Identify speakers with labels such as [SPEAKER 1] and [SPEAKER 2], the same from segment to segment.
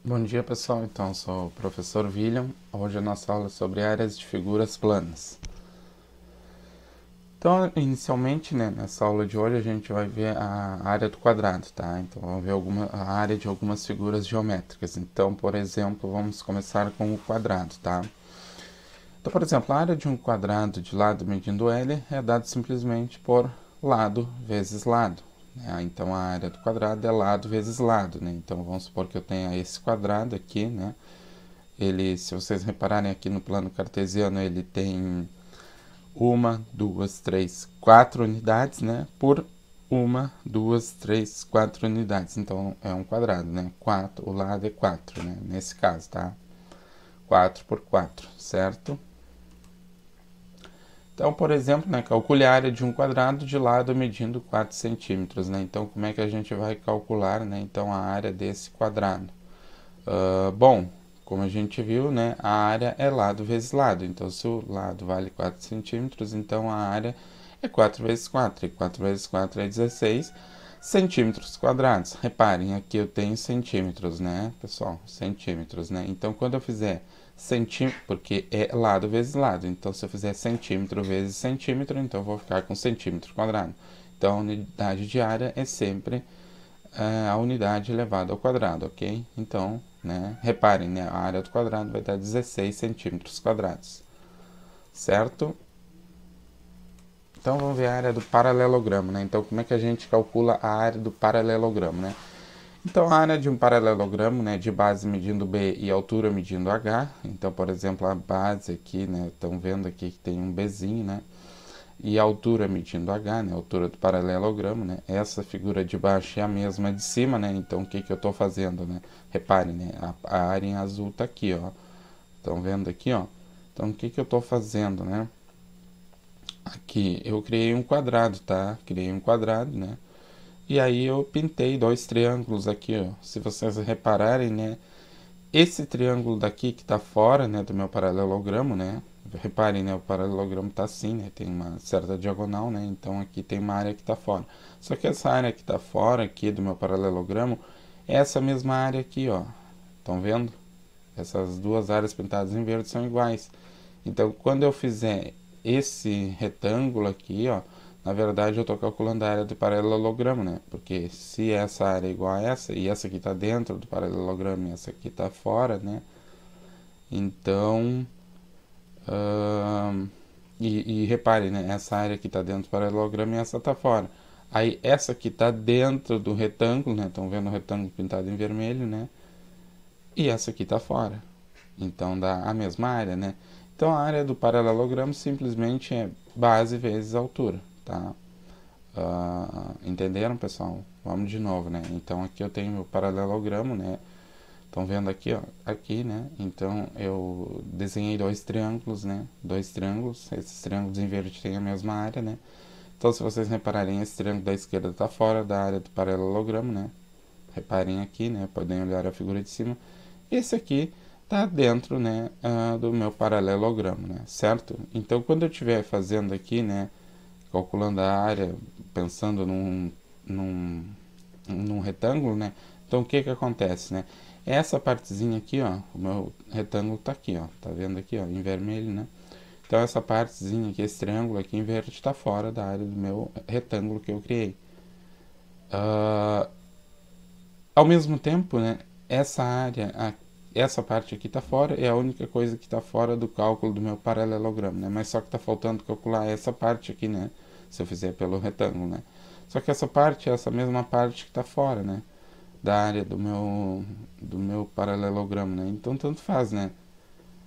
[SPEAKER 1] Bom dia pessoal, então sou o professor William. Hoje a nossa aula é sobre áreas de figuras planas. Então, inicialmente, nessa aula de hoje a gente vai ver a área do quadrado, tá? Então, vamos ver a área de algumas figuras geométricas. Então, por exemplo, vamos começar com o quadrado, tá? Então, por exemplo, a área de um quadrado de lado medindo L é dada simplesmente por lado vezes lado, né? Então, a área do quadrado é lado vezes lado, né? Então, vamos supor que eu tenha esse quadrado aqui, né? Ele, se vocês repararem aqui no plano cartesiano, ele tem uma, duas, três, quatro unidades, né? Por uma, duas, três, quatro unidades. Então é um quadrado, né? Quatro, o lado é 4, né? Nesse caso, tá? 4 por 4, certo? Então, por exemplo, né, calcule a área de um quadrado de lado medindo 4 centímetros, né? Então, como é que a gente vai calcular, né? Então, a área desse quadrado? Bom, como a gente viu, né, a área é lado vezes lado. Então, se o lado vale 4 centímetros, então a área é 4 vezes 4. E 4 vezes 4 é 16 centímetros quadrados. Reparem, aqui eu tenho centímetros, né, pessoal? Centímetros, né? Então, quando eu fizer centímetro, porque é lado vezes lado. Então, se eu fizer centímetro vezes centímetro, então eu vou ficar com centímetro quadrado. Então, a unidade de área é sempre a unidade elevada ao quadrado, ok? Então, né, reparem, né, a área do quadrado vai dar 16 centímetros quadrados, certo? Então, vamos ver a área do paralelogramo, né? Então, como é que a gente calcula a área do paralelogramo, né? Então, a área de um paralelogramo, né, de base medindo B e altura medindo H. Então, por exemplo, a base aqui, né, estão vendo aqui que tem um Bzinho, né? E a altura medindo H, né, a altura do paralelogramo, né, essa figura de baixo é a mesma de cima, né, então o que que eu estou fazendo, né, reparem, né, a área em azul está aqui, ó, estão vendo aqui, ó, então o que que eu estou fazendo, né, aqui eu criei um quadrado, tá, criei um quadrado, né, e aí eu pintei dois triângulos aqui, ó, se vocês repararem, né, esse triângulo daqui que está fora, né, do meu paralelogramo, né, reparem, né, o paralelogramo está assim, né, tem uma certa diagonal, né, então aqui tem uma área que está fora. Só que essa área que está fora aqui do meu paralelogramo é essa mesma área aqui, ó. Estão vendo? Essas duas áreas pintadas em verde são iguais. Então, quando eu fizer esse retângulo aqui, ó, na verdade eu estou calculando a área do paralelogramo, né? Porque se essa área é igual a essa, e essa aqui está dentro do paralelogramo e essa aqui está fora, né? Então, e repare, né? Essa área aqui está dentro do paralelogramo e essa está fora. Aí essa aqui está dentro do retângulo, né? Estão vendo o retângulo pintado em vermelho, né? E essa aqui está fora. Então dá a mesma área, né? Então a área do paralelogramo simplesmente é base vezes altura, tá? Entenderam, pessoal? Vamos de novo, né? Então aqui eu tenho o paralelogramo, né? Estão vendo aqui, ó, aqui, né? Então eu desenhei dois triângulos, né? Dois triângulos, esses triângulos em verde têm a mesma área, né? Então se vocês repararem, esse triângulo da esquerda está fora da área do paralelogramo, né? Reparem aqui, né? Podem olhar a figura de cima. Esse aqui está dentro, né, do meu paralelogramo, né? Certo? Então quando eu estiver fazendo aqui, né? Calculando a área, pensando num retângulo, né? Então o que que acontece, né? Essa partezinha aqui, ó, o meu retângulo tá aqui, ó, tá vendo aqui, ó, em vermelho, né? Então essa partezinha aqui, esse triângulo aqui em verde, está fora da área do meu retângulo que eu criei. Ao mesmo tempo, né, essa área, essa parte aqui está fora, é a única coisa que está fora do cálculo do meu paralelogramo, né? Mas só que está faltando calcular essa parte aqui, né? Se eu fizer pelo retângulo, né? Só que essa parte é essa mesma parte que está fora, né? Da área do meu paralelogramo, né? Então tanto faz, né?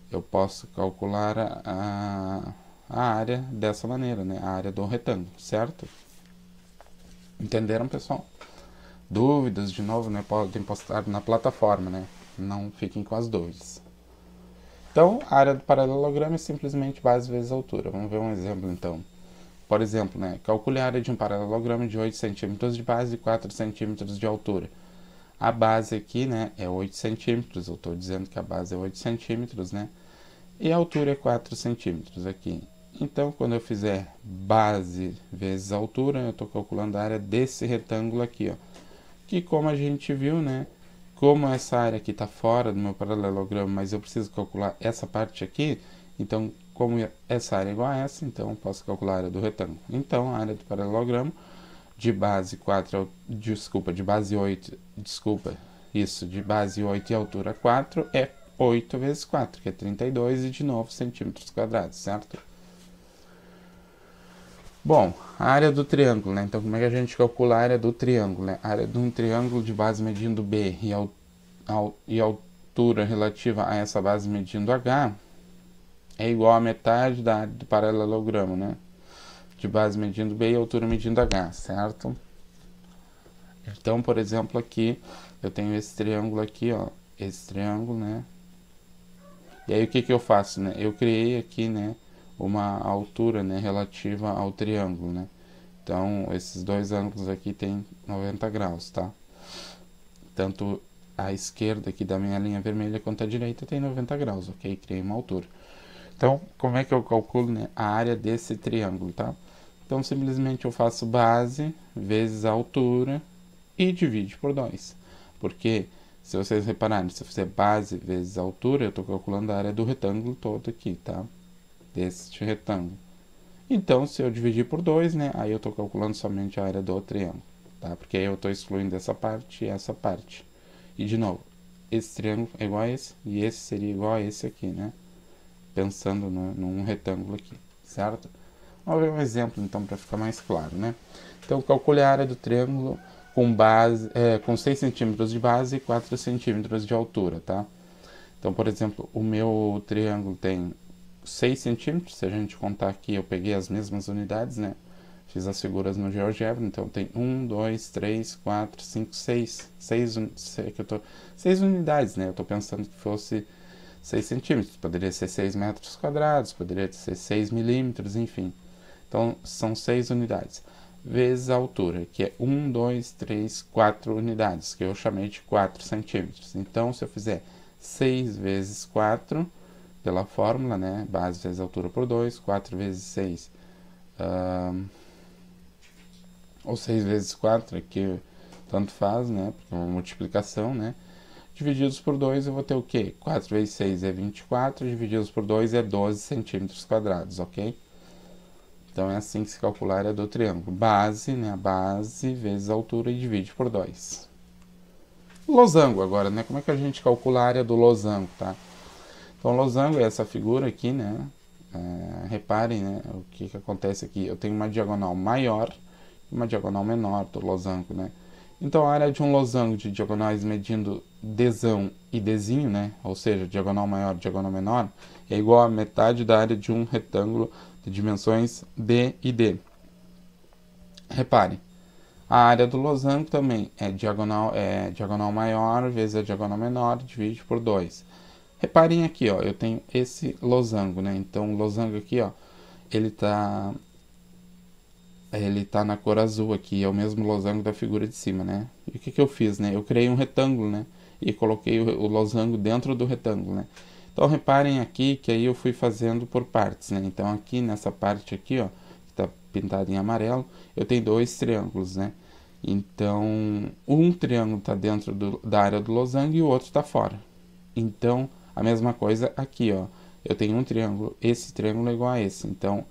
[SPEAKER 1] Eu posso calcular a área dessa maneira, né? A área do retângulo, certo? Entenderam, pessoal? Dúvidas, de novo, né? Podem postar na plataforma, né? Não fiquem com as dúvidas. Então, a área do paralelogramo é simplesmente base vezes altura. Vamos ver um exemplo, então. Por exemplo, né? Calcule a área de um paralelogramo de 8 centímetros de base e 4 centímetros de altura. A base aqui, né, é 8 centímetros. Eu estou dizendo que a base é 8 centímetros, né? E a altura é 4 centímetros aqui. Então, quando eu fizer base vezes altura, eu estou calculando a área desse retângulo aqui, ó. Que, como a gente viu, né, como essa área aqui está fora do meu paralelogramo, mas eu preciso calcular essa parte aqui, então, como essa área é igual a essa, então eu posso calcular a área do retângulo. Então, a área do paralelogramo de base 4, de base 8, de base 8 e altura 4 é 8 vezes 4, que é 32, e de novo centímetros quadrados, certo? Bom, a área do triângulo, né? Então, como é que a gente calcula a área do triângulo, né? A área de um triângulo de base medindo B e altura relativa a essa base medindo H é igual a metade da área do paralelogramo, né? De base medindo B e altura medindo H, certo? Então, por exemplo, aqui eu tenho esse triângulo aqui, ó, esse triângulo, né? E aí o que eu faço, né? Eu criei aqui, né, uma altura, né, relativa ao triângulo, né? Então, esses dois ângulos aqui tem 90 graus, tá? Tanto a esquerda aqui da minha linha vermelha quanto a direita tem 90 graus, ok? Criei uma altura. Então, como é que eu calculo, né, a área desse triângulo, tá? Então, simplesmente eu faço base vezes a altura e divide por 2. Porque, se vocês repararem, se eu fizer base vezes a altura, eu estou calculando a área do retângulo todo aqui, tá? Deste retângulo. Então, se eu dividir por 2, né, aí eu estou calculando somente a área do triângulo, tá? Porque aí eu estou excluindo essa parte e essa parte. E, de novo, esse triângulo é igual a esse, e esse seria igual a esse aqui, né? Pensando num retângulo aqui, certo? Vamos ver um exemplo, então, para ficar mais claro, né? Então, calcule a área do triângulo com 6 centímetros de base e 4 centímetros de altura, tá? Então, por exemplo, o meu triângulo tem 6 centímetros, se a gente contar aqui, eu peguei as mesmas unidades, né? Fiz as figuras no GeoGebra, então tem 1, 2, 3, 4, 5, 6. 6 unidades, né? Eu estou pensando que fosse 6 centímetros, poderia ser 6 metros quadrados, poderia ser 6 milímetros, enfim. Então, são 6 unidades. Vezes a altura, que é 1, 2, 3, 4 unidades, que eu chamei de 4 centímetros. Então, se eu fizer 6 vezes 4, pela fórmula, né? Base vezes altura por 2, 4 vezes 6, ou 6 vezes 4, aqui tanto faz, né? Porque é uma multiplicação, né? Divididos por 2, eu vou ter o quê? 4 vezes 6 é 24, divididos por 2 é 12 centímetros quadrados, ok? Então, é assim que se calcula a área do triângulo. Base, né? A base vezes a altura e divide por 2. Losango agora, né? Como é que a gente calcula a área do losango, tá? Então, losango é essa figura aqui, né? Reparem, né? O que acontece aqui. Eu tenho uma diagonal maior e uma diagonal menor do losango, né? Então, a área de um losango de diagonais medindo Dzão e Dzinho, né? Ou seja, diagonal maior e diagonal menor, é igual a metade da área de um retângulo de dimensões D e D. Repare, a área do losango também é diagonal maior vezes a diagonal menor, divide por 2. Reparem aqui, ó, eu tenho esse losango, né? Então, o losango aqui, ó, ele tá na cor azul aqui, é o mesmo losango da figura de cima, né? E o que eu fiz, né? Eu criei um retângulo, né? E coloquei o losango dentro do retângulo, né? Então, reparem aqui que aí eu fui fazendo por partes, né? Então, aqui nessa parte aqui, ó, que está pintado em amarelo, eu tenho 2 triângulos, né? Então, um triângulo está dentro da área do losango e o outro está fora. Então, a mesma coisa aqui, ó. Eu tenho um triângulo, esse triângulo é igual a esse. Então,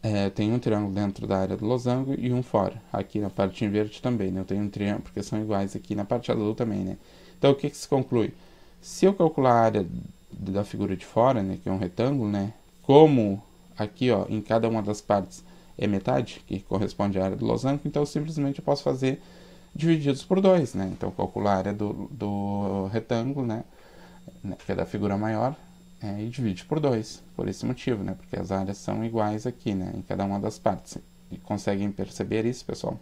[SPEAKER 1] eu tenho um triângulo dentro da área do losango e um fora. Aqui na parte em verde também, né? Eu tenho um triângulo, porque são iguais aqui na parte azul também, né? Então, o que se conclui? Se eu calcular a área da figura de fora, né, que é um retângulo, né, como aqui, ó, em cada uma das partes é metade, que corresponde à área do losango, então simplesmente eu posso fazer divididos por 2, né? Então, calcular a área do retângulo, né, que é da figura maior, e divide por 2, por esse motivo, né, porque as áreas são iguais aqui, né, em cada uma das partes. E conseguem perceber isso, pessoal?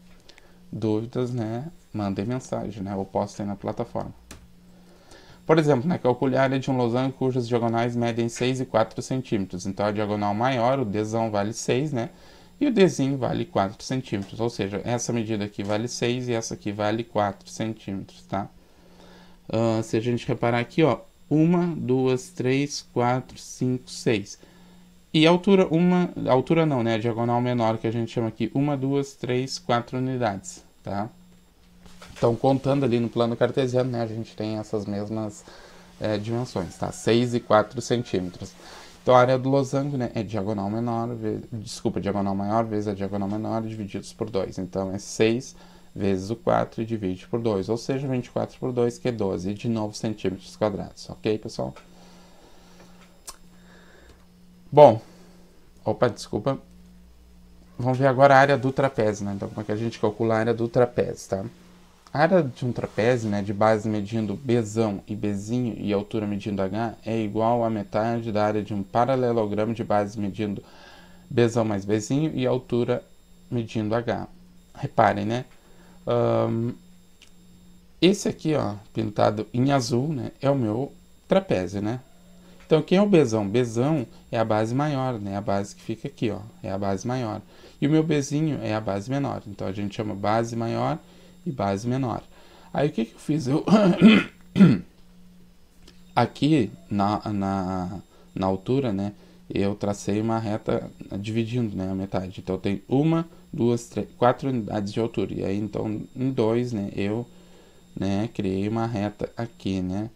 [SPEAKER 1] Dúvidas, né, mandem mensagem, né, ou postem na plataforma. Por exemplo, né, calcule a área de um losango cujas diagonais medem 6 e 4 centímetros. Então, a diagonal maior, o Dzão vale 6, né? E o Dzinho vale 4 centímetros. Ou seja, essa medida aqui vale 6 e essa aqui vale 4 centímetros, tá? Se a gente reparar aqui, ó, 1, 2, 3, 4, 5, 6. E a altura não, né? A diagonal menor que a gente chama aqui, 1, 2, 3, 4 unidades, tá? Então, contando ali no plano cartesiano, né, a gente tem essas mesmas dimensões, tá? 6 e 4 centímetros. Então, a área do losango, né, é diagonal menor, diagonal maior vezes a diagonal menor divididos por 2. Então, é 6 vezes o 4 e divide por 2, ou seja, 24 por 2, que é 12, de novo centímetros quadrados. Ok, pessoal? Bom, desculpa. Vamos ver agora a área do trapézio, né? Então, como é que a gente calcula a área do trapézio, tá? A área de um trapézio, né, de base medindo Bzão e Bzinho e altura medindo H, é igual a metade da área de um paralelogramo de base medindo Bzão mais Bzinho e altura medindo H. Reparem, né? Esse aqui, ó, pintado em azul, né, é o meu trapézio, né? Então, quem é o Bzão? Bzão é a base maior, né? A base que fica aqui, ó, é a base maior. E o meu Bzinho é a base menor. Então, a gente chama base maior e base menor. Aí, o que eu fiz? Eu aqui, na altura, né, eu tracei uma reta dividindo, né, a metade. Então, tem 1, 2, 3, 4 unidades de altura. E aí, então, em 2, né, eu, né, criei uma reta aqui, né?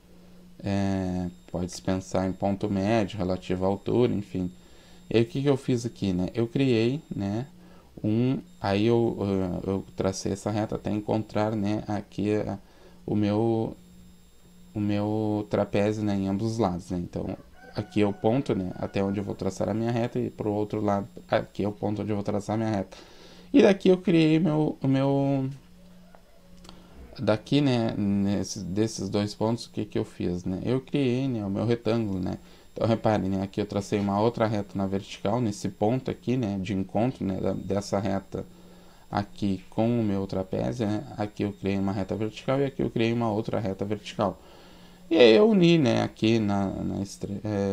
[SPEAKER 1] Pode-se pensar em ponto médio relativo à altura, enfim. E aí, o que eu fiz aqui, né? Eu criei, né, aí eu tracei essa reta até encontrar, né, aqui o meu trapézio, né, em ambos os lados, né? Então, aqui é o ponto, né, até onde eu vou traçar a minha reta, e para o outro lado, aqui é o ponto onde eu vou traçar a minha reta. E daqui eu criei daqui, né, desses dois pontos, o que eu fiz, né? Eu criei, né, o meu retângulo, né? Então, reparem, né, aqui eu tracei uma outra reta na vertical, nesse ponto aqui, né, de encontro, né, dessa reta aqui com o meu trapézio, né? Aqui eu criei uma reta vertical e aqui eu criei uma outra reta vertical. E aí eu uni, né, aqui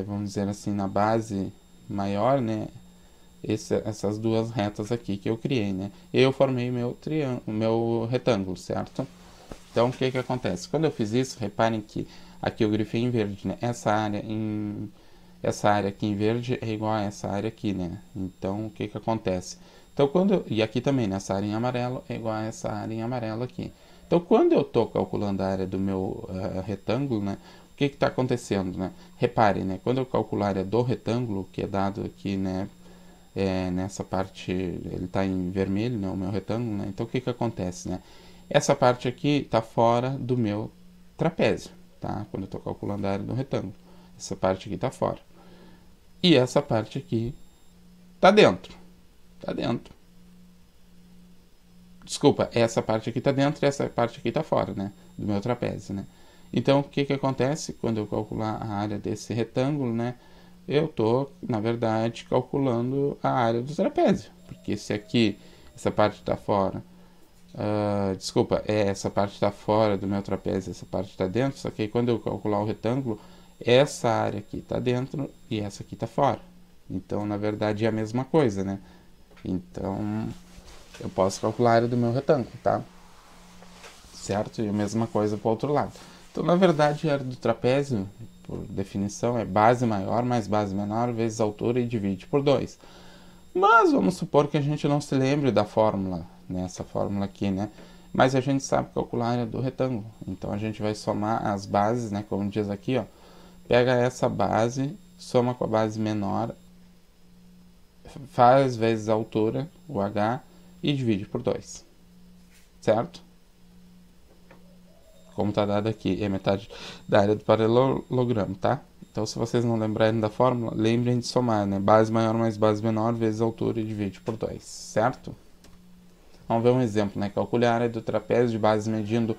[SPEAKER 1] vamos dizer assim, na base maior, né, essas duas retas aqui que eu criei, né? E eu formei meu retângulo, certo? Então, o que acontece? Quando eu fiz isso, reparem que aqui eu grifei em verde, né? Essa área aqui em verde é igual a essa área aqui, né? Então, o que acontece? Então, e aqui também, nessa área em amarelo, é igual a essa área em amarelo aqui. Então, quando eu estou calculando a área do meu retângulo, né? O que está acontecendo, né? Reparem, né? Quando eu calculo a área do retângulo, que é dado aqui, né? Nessa parte, ele está em vermelho, né? O meu retângulo, né? Então, o que acontece, né? Essa parte aqui está fora do meu trapézio, tá? Quando eu estou calculando a área do retângulo. Essa parte aqui está fora. E essa parte aqui está dentro. Está dentro. Desculpa, essa parte aqui está dentro e essa parte aqui está fora, né? Do meu trapézio, né? Então, o que acontece quando eu calcular a área desse retângulo, né? Eu estou, na verdade, calculando a área do trapézio. Porque se aqui, essa parte está fora, desculpa, essa parte está fora do meu trapézio, essa parte está dentro, só que aí quando eu calcular o retângulo, essa área aqui está dentro e essa aqui está fora. Então, na verdade, é a mesma coisa, né? Então, eu posso calcular a área do meu retângulo, tá? Certo? E a mesma coisa para o outro lado. Então, na verdade, a área do trapézio, por definição, é base maior mais base menor vezes altura e divide por 2. Mas vamos supor que a gente não se lembre da fórmula, né? Essa fórmula aqui, né? Mas a gente sabe calcular a área do retângulo. Então, a gente vai somar as bases, né? Como diz aqui, ó. Pega essa base, soma com a base menor, faz vezes a altura, o H, e divide por 2. Certo? Como está dado aqui, é metade da área do paralelogramo, tá? Então, se vocês não lembrarem da fórmula, lembrem de somar, né? Base maior mais base menor vezes a altura e divide por 2, certo? Vamos ver um exemplo, né? Calcule a área do trapézio de base medindo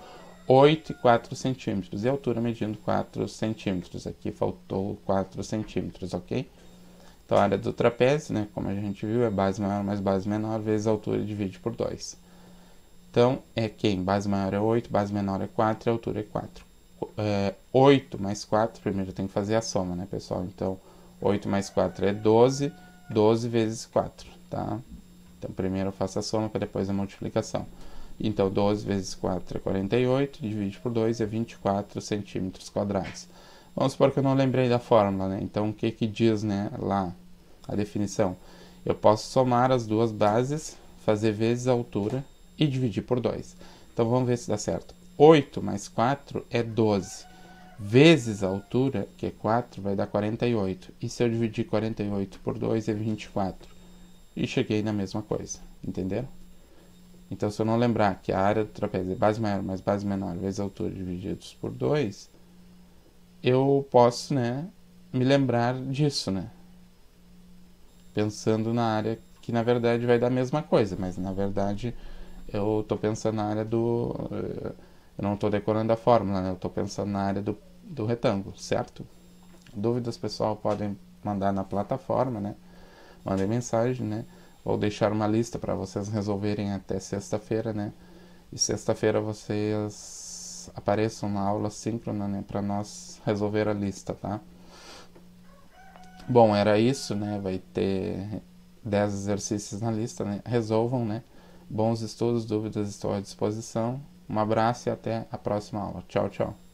[SPEAKER 1] 8 e 4 centímetros e a altura medindo 4 centímetros. Aqui faltou 4 centímetros, ok? Então, a área do trapézio, né? Como a gente viu, é base maior mais base menor vezes a altura e divide por 2. Então, base maior é 8, base menor é 4 e a altura é 4. 8 mais 4, primeiro tem que fazer a soma, né, pessoal? Então, 8 mais 4 é 12, 12 vezes 4, tá? Então, primeiro eu faço a soma para depois a multiplicação. Então, 12 vezes 4 é 48, divide por 2 é 24 centímetros quadrados. Vamos supor que eu não lembrei da fórmula, né? Então, o que diz, né, lá a definição? Eu posso somar as duas bases, fazer vezes a altura e dividir por 2. Então vamos ver se dá certo. 8 mais 4 é 12. Vezes a altura, que é 4, vai dar 48. E se eu dividir 48 por 2 é 24. E cheguei na mesma coisa, entenderam? Então, se eu não lembrar que a área do trapézio é base maior mais base menor vezes a altura divididos por 2, eu posso, né, me lembrar disso, né? Pensando na área que na verdade vai dar a mesma coisa, mas na verdade eu estou pensando na área do... Eu não estou decorando a fórmula, né? Eu estou pensando na área do retângulo, certo? Dúvidas, pessoal, podem mandar na plataforma, né? Mandem mensagem, né? Ou deixar uma lista para vocês resolverem até sexta-feira, né? E sexta-feira vocês apareçam na aula síncrona, né? Para nós resolver a lista, tá? Bom, era isso, né? Vai ter 10 exercícios na lista, né? Resolvam, né? Bons estudos, dúvidas estou à disposição. Um abraço e até a próxima aula. Tchau, tchau.